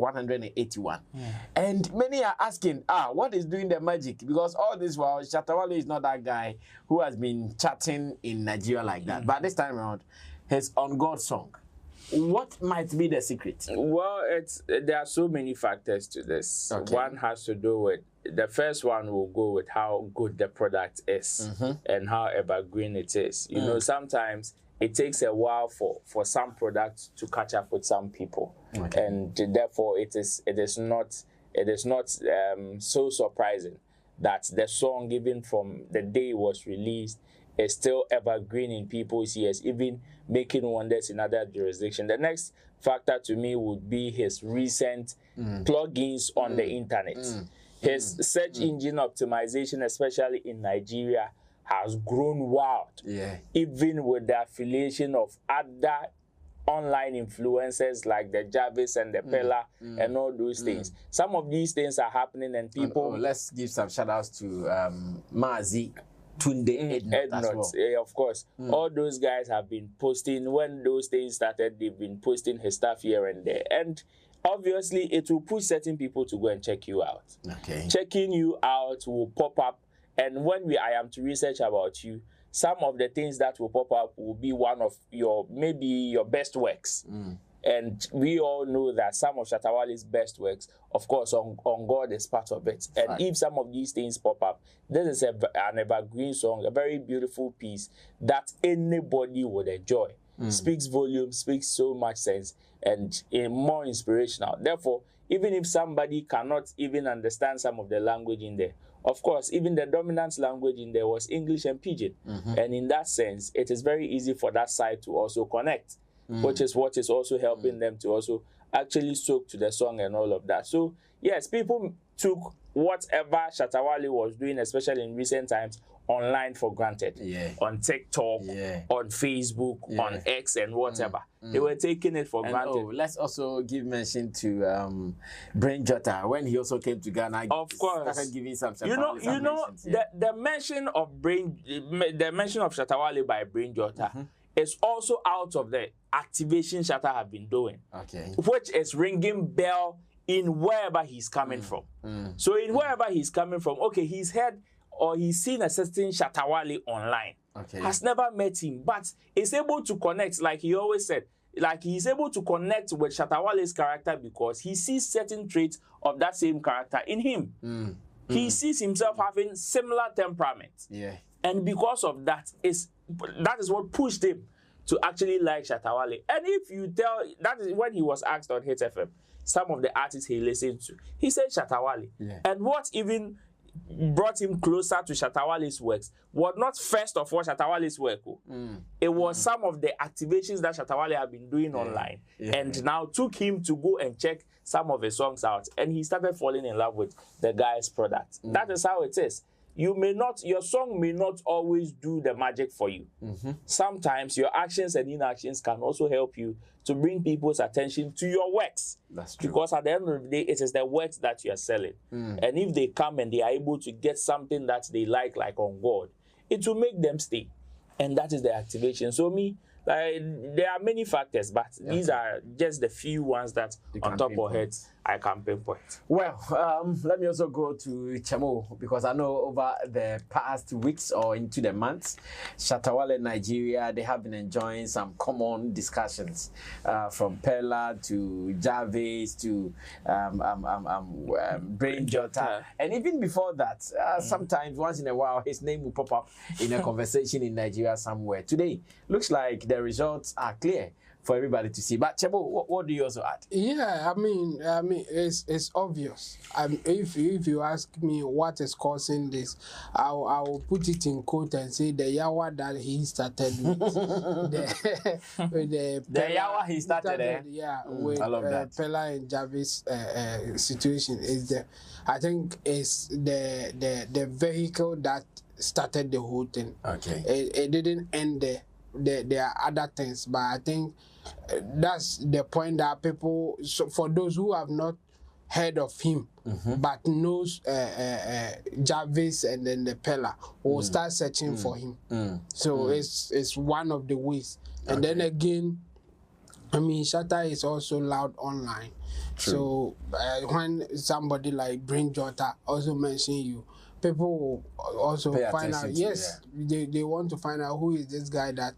181. And many are asking, what is doing the magic? Because all this while, Shatta Wale is not that guy who has been chatting in Nigeria like that. But this time around, his On God song. What might be the secret? Well, there are so many factors to this. Okay. One has to do with, the first one will go with how good the product is and how evergreen it is. You know, sometimes it takes a while for some products to catch up with some people, and therefore it is not so surprising that the song, even from the day it was released, is still evergreen in people's ears, even making wonders in other jurisdictions. The next factor to me would be his recent plugins on the internet. His search engine optimization, especially in Nigeria, has grown wild. Even with the affiliation of other online influencers like the Jarvis and the Pella and all those things. Some of these things are happening, and people... let's give some shout outs to Mazi, Tunde, Ednot. Yeah, of course. All those guys have been posting. When those things started, they've been posting his stuff here and there. And obviously, it will push certain people to go and check you out. Checking you out will pop up. And when I am to research about you, some of the things that will pop up will be one of maybe your best works. And we all know that some of Shatta Wale's best works, of course, on God is part of it. And if some of these things pop up, this is an evergreen song, a very beautiful piece that anybody would enjoy. Speaks volume, speaks so much sense, and more inspirational. Therefore, even if somebody cannot even understand some of the language in there, of course, even the dominant language in there was English and Pidgin. And in that sense, it is very easy for that side to also connect. Which is what is also helping them to also actually soak to the song and all of that. So, yes, people took whatever Shatta Wale was doing, especially in recent times, online for granted. On TikTok, on Facebook, on X and whatever. They were taking it for granted. Let's also give mention to Brain Jotta when he also came to Ghana. Of course. Started giving some the mention of Shatta Wale by Brain Jotta is also out of the activation Shatta have been doing, which is ringing bell in wherever he's coming from. So in wherever he's coming from, he's heard or he's seen a certain Shatta Wale online, has never met him, but is able to connect, like he always said, like he's able to connect with Shatta Wale's character because he sees certain traits of that same character in him. He sees himself having similar temperament. And because of that is what pushed him to actually like Shatta Wale. And if you tell, that is when he was asked on Hit FM, some of the artists he listened to, he said Shatta Wale. And what even brought him closer to Shatta Wale's works was not first of all Shatta Wale's work. It was some of the activations that Shatta Wale had been doing online, and now took him to go and check some of his songs out, and he started falling in love with the guy's product. That is how it is. Your song may not always do the magic for you. Sometimes your actions and inactions can also help you to bring people's attention to your works. That's true. Because at the end of the day, it is the works that you are selling. And if they come and they are able to get something that they like On God, it will make them stay. And that is the activation. So there are many factors, but these are just the few ones that on top of head I can pinpoint. Well, let me also go to Chamo, because I know over the past weeks or into the months, Shatta Wale Nigeria, they have been enjoying some common discussions from Pella to Jarvis to Brain Jotta. And even before that, sometimes once in a while, his name will pop up in a conversation in Nigeria somewhere. Today, looks like the results are clear for everybody to see. But Chebo, what do you also add? Yeah, I mean, it's obvious. If you ask me what is causing this, I will put it in quote and say the yawa that he started with. the yawa he started with Pella and Jarvis situation is I think it's the vehicle that started the whole thing. It didn't end there. There are other things, but I think that's the point that people, so for those who have not heard of him but knows Jarvis and then the Pella, will start searching for him. So it's one of the ways. And then again, I mean, Shatta is also loud online. True. So when somebody like Brain Jota also mention you, people will also find out. Yes, they want to find out who is this guy that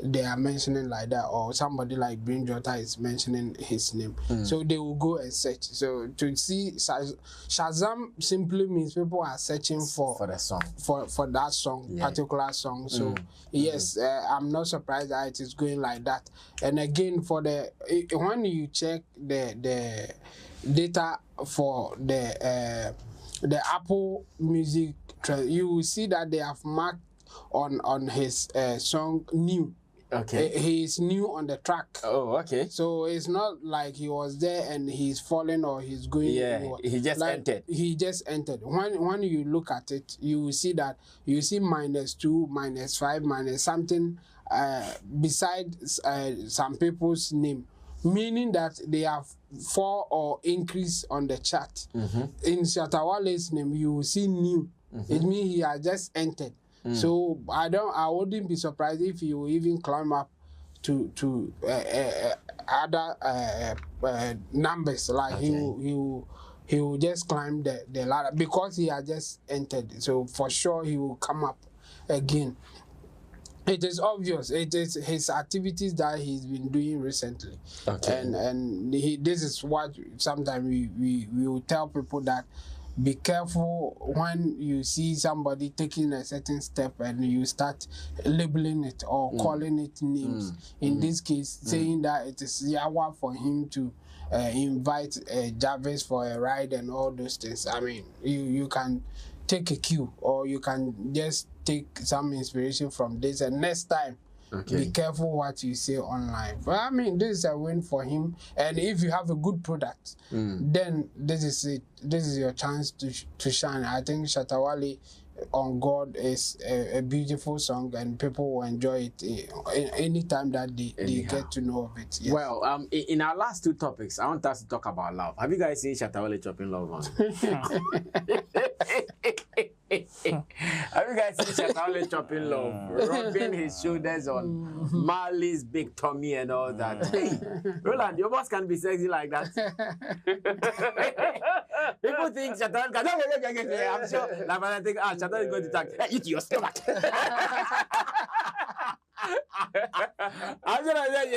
they are mentioning like that, or somebody like Brain Jota is mentioning his name. So they will go and search. So to see Shazam simply means people are searching for the song, for that song, particular song. So yes, I'm not surprised that it is going like that. And again, for when you check the data for the Apple Music, you will see that they have marked on his song new. Okay. He is new on the track. Oh, okay. So it's not like he was there and he's falling or he's going. Yeah, he just entered. He just entered. When you look at it, you will see that you see -2, -5, minus something beside some people's name, meaning that they have fall or increase on the chart. In Shatta Wale's name, you will see new. It means he has just entered. So I wouldn't be surprised if he will even climb up to other numbers. Like he will just climb the ladder because he has just entered. So for sure he will come up again. It is obvious. It is his activities that he's been doing recently. Okay. And this is what sometimes we will tell people that be careful when you see somebody taking a certain step and you start labeling it or calling it names. In this case, saying that it is yawa for him to invite Jarvis for a ride and all those things. I mean, you can take a cue or you can just take some inspiration from this, and next time be careful what you say online. But I mean, this is a win for him, and if you have a good product, then this is it. This is your chance to shine. I think Shatta Wale on God is a beautiful song, and people will enjoy it anytime that they get to know of it. Yes. Well, in our last two topics, I want us to talk about love. Have you guys seen Shatta Wale chopping love on? Have you guys seen Shatta Wale chopping love, rubbing his shoulders on Marley's big tummy and all that? Hey, Roland, your boss can be sexy like that. People think Shatta Wale I'm sure. Like when I think, Shatta Wale is going to talk. Hey, eat your stomach. I'm gonna say,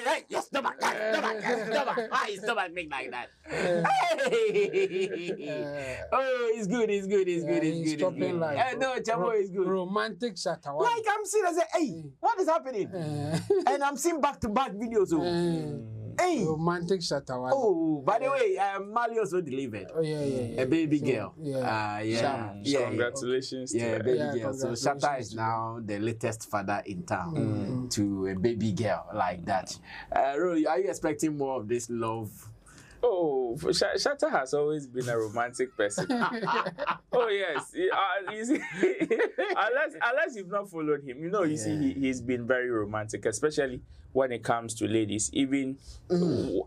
hey, your stomach. Why is stomach big like that? Hey! Oh, it's good. Like, No, Chamo is good. Romantic Shatta Wale. Like I'm seeing, I say, hey, what is happening? And I'm seeing back-to-back videos. Hey, romantic Shatta Wale. Oh, by the way, Marley also delivered. Oh yeah. A baby girl. Congratulations. Yeah, baby girl. So Shatta is now the latest father in town to a baby girl like that. Rory, are you expecting more of this love? Oh, Shatta has always been a romantic person. Oh yes, you see, unless you've not followed him, you see, he's been very romantic, especially when it comes to ladies. Even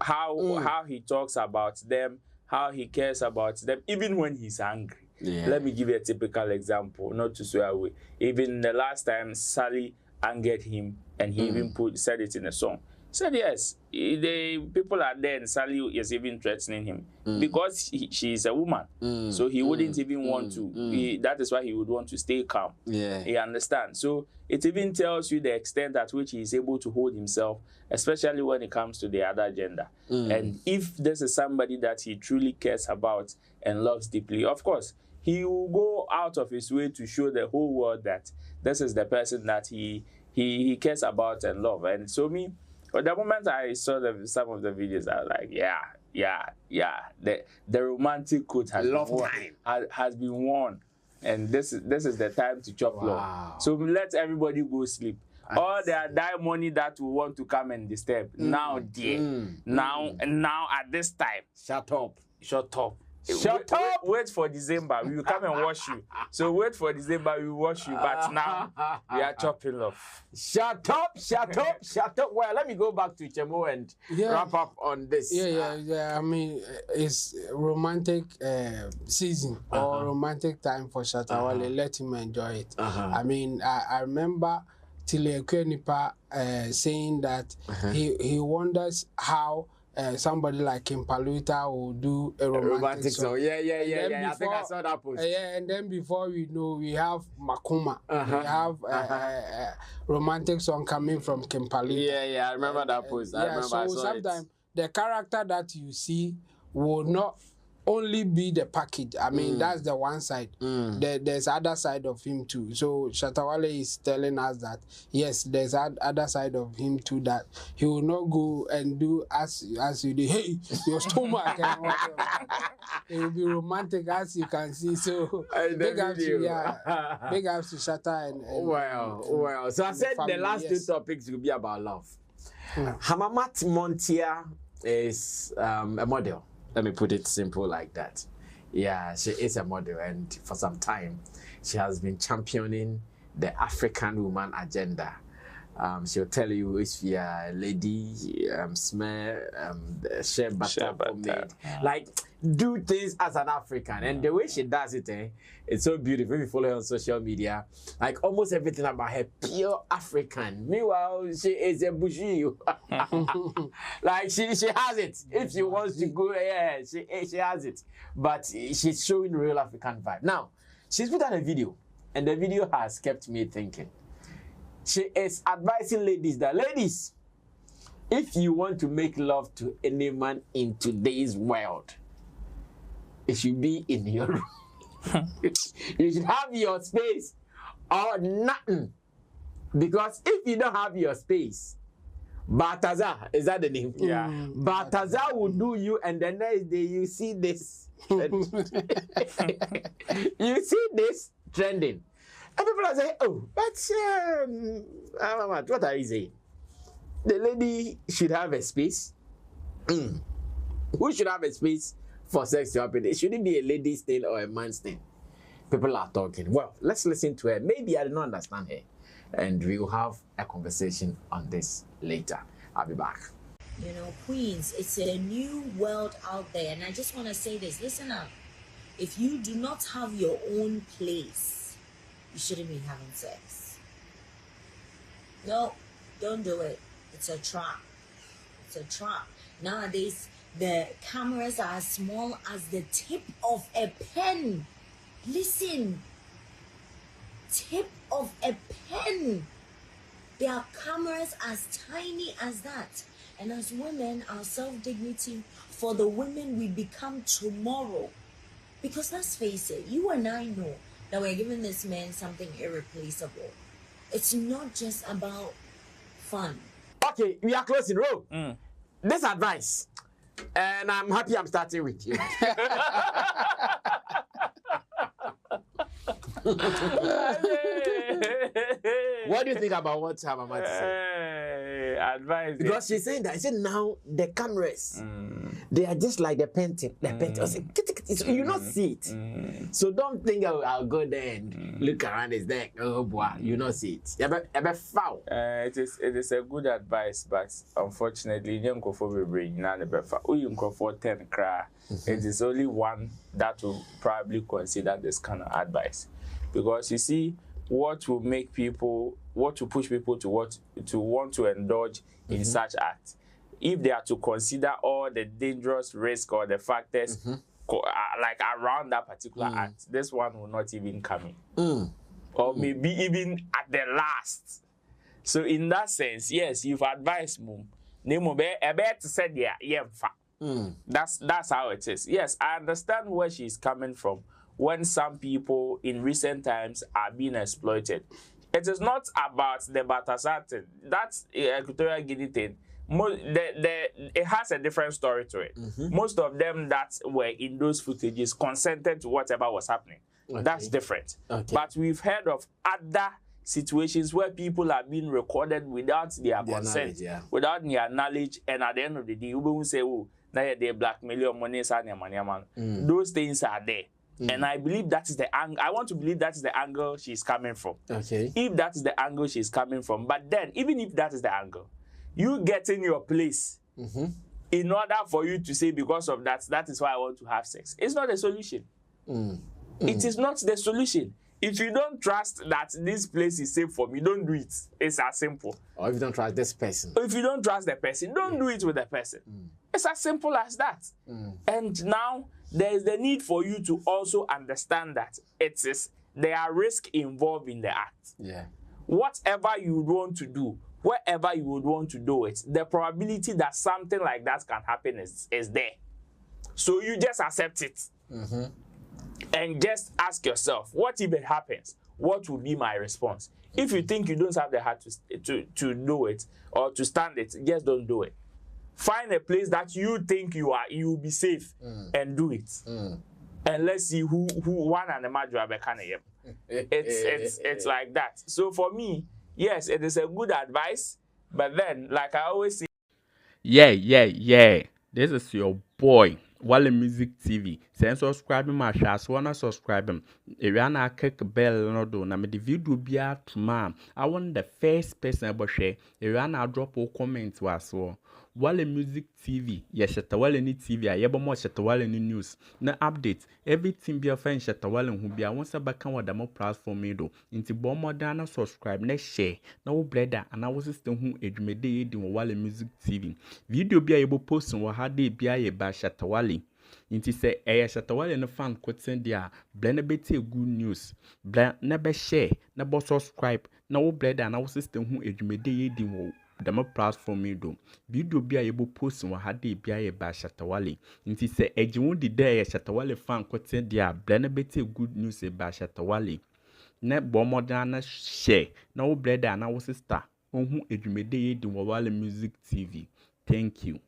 how he talks about them, how he cares about them, even when he's angry. Yeah. Let me give you a typical example, not to swear away. Even the last time Sally angered him, and he even said it in a song. Said yes, the people are there, and Sally is even threatening him because she is a woman, so he wouldn't even want to. That is why he would want to stay calm. Yeah, he understands. So it even tells you the extent at which he is able to hold himself, especially when it comes to the other gender. And if this is somebody that he truly cares about and loves deeply, of course, he will go out of his way to show the whole world that this is the person that he cares about and love. And so but the moment I saw some of the videos, I was like, yeah. The romantic coat has been worn, and this is the time to chop love. So let everybody go sleep. All their die money that will want to come and disturb now, dear. Now at this time, shut up. Wait for December. We will come and wash you. So wait for December. We will wash you. But now we are chopping love. Shut up. Well, let me go back to Chemo and wrap up on this. Yeah. I mean, it's romantic season or romantic time for Shatta Wale. Let him enjoy it. I mean, I remember Tilekenipa saying that he wonders how somebody like Kim Paluta will do a romantic song. Yeah. I think I saw that post. And then before we know, we have Makuma. We have romantic song coming from Kim Paluta. Yeah, I remember that post. So sometimes the character that you see will not only be the package. I mean, that's the one side. There's other side of him too. So Shatta Wale is telling us that yes, there's other side of him too, that he will not go and do as you do. Hey, your stomach. It will be romantic, as you can see. So big ups to Shatta and wow. So I said family, the last two topics will be about love. Hamamat Montia is a model. Let me put it simple like that. Yeah, she is a model, and for some time, she has been championing the African woman agenda. She'll tell you if you're a lady, share butter for me. Like, do things as an African. And the way she does it, it's so beautiful. If you follow her on social media, like almost everything about her, pure African. Meanwhile, she is a bougie. Like, she has it. If she wants to go, she has it. But she's showing real African vibe. Now, she's put out a video, and the video has kept me thinking. She is advising ladies that, ladies, if you want to make love to any man in today's world, it should be in your room. You should have your space or nothing. Because if you don't have your space, Balthazar, is that the name? Yeah. Balthazar will do you, and the next day you see this. You see this trending. And people are saying, oh, but what are you saying? The lady should have a space. Who should have a space for sex to happen? It shouldn't be a lady's thing or a man's thing. People are talking. Well, let's listen to her. Maybe I did not understand her. And we will have a conversation on this later. I'll be back. You know, Queens, it's a new world out there. And I just want to say this. Listen up. If you do not have your own place, you shouldn't be having sex. No, don't do it. It's a trap. It's a trap. Nowadays, the cameras are as small as the tip of a pen. Listen. Tip of a pen. There are cameras as tiny as that. And as women, our self-dignity, for the women we become tomorrow. Because let's face it, you and I know that we're giving this man something irreplaceable. It's not just about fun. Okay, we are closing. Row. This advice, and I'm happy I'm starting with you. What do you think about what Mama said? Advice. Because she's saying that. She said now the cameras, they are just like the pen tip. The pen tip. So you not see it. So don't think I'll go there and look around his neck. Oh boy, you not see it. You're foul. It is a good advice, but unfortunately, young for brain now never foul. For 10 cry. It is only one that will probably consider this kind of advice, because you see what will make people, what will push people to want to indulge in such acts. If they are to consider all the dangerous risk or the factors like around that particular act, this one will not even come in. Or maybe even at the last. So in that sense, yes, you've advised mum. That's how it is. Yes, I understand where she's coming from when some people in recent times are being exploited. It is not about the Balthazar thing. That's Equatorial Guinea thing. It has a different story to it. Most of them that were in those footages consented to whatever was happening. Okay. That's different. Okay. But we've heard of other situations where people are being recorded without their consent, without their knowledge, and at the end of the day, you will say, oh, now they blackmail money, those things are there. And I believe that is the angle. I want to believe that is the angle she's coming from. Okay. If that is the angle she's coming from, but then even if that is the angle, you get in your place in order for you to say because of that, that is why I want to have sex. It's not a solution. It is not the solution. if you don't trust that this place is safe for me, don't do it. It's as simple. Or if you don't trust this person. If you don't trust the person, don't do it with the person. It's as simple as that. And now there is the need for you to also understand that there are risks involved in the act. Yeah. Whatever you would want to do, wherever you would want to do it, the probability that something like that can happen is there. So you just accept it. And just ask yourself, what if it happens? What will be my response? If you think you don't have the heart to do it or to stand it, just don't do it. Find a place that you think you will be safe and do it. And let's see who one and the major can. It's like that. So for me, yes, it is a good advice, but then like I always say, yeah. This is your boy Wale Music TV. Send subscribe my channel. So wanna subscribe. If you wanna click bell no do. Na me the video be out tomorrow. I want the first person about share. If you wanna drop a comment was Wale Music TV. Yes, Shatta Wale ni TV. I have more Shatta Wale ni news. Na update. Everything be a friend Shatta Wale who be a once a back on the more platform me do. Into bomb more than subscribe. Next share. No brother and I was system who edumede in Wale Music TV. Video be able post on what had they be a ba Shatta Wale. Inti say Shatta Wale no fan quoting there. Blend beti good news. Blend never share. Never subscribe. No brother and I was system who edumede in the more platform me do. Video be able post on what had they be a ba Shatta Wale. Inti say ejun di day Shatta Wale fan quoting there. Blend beti good news ba Shatta Wale. Ne bomb than share. No brother and our sister. Who edumede in Wale Music TV. Thank you.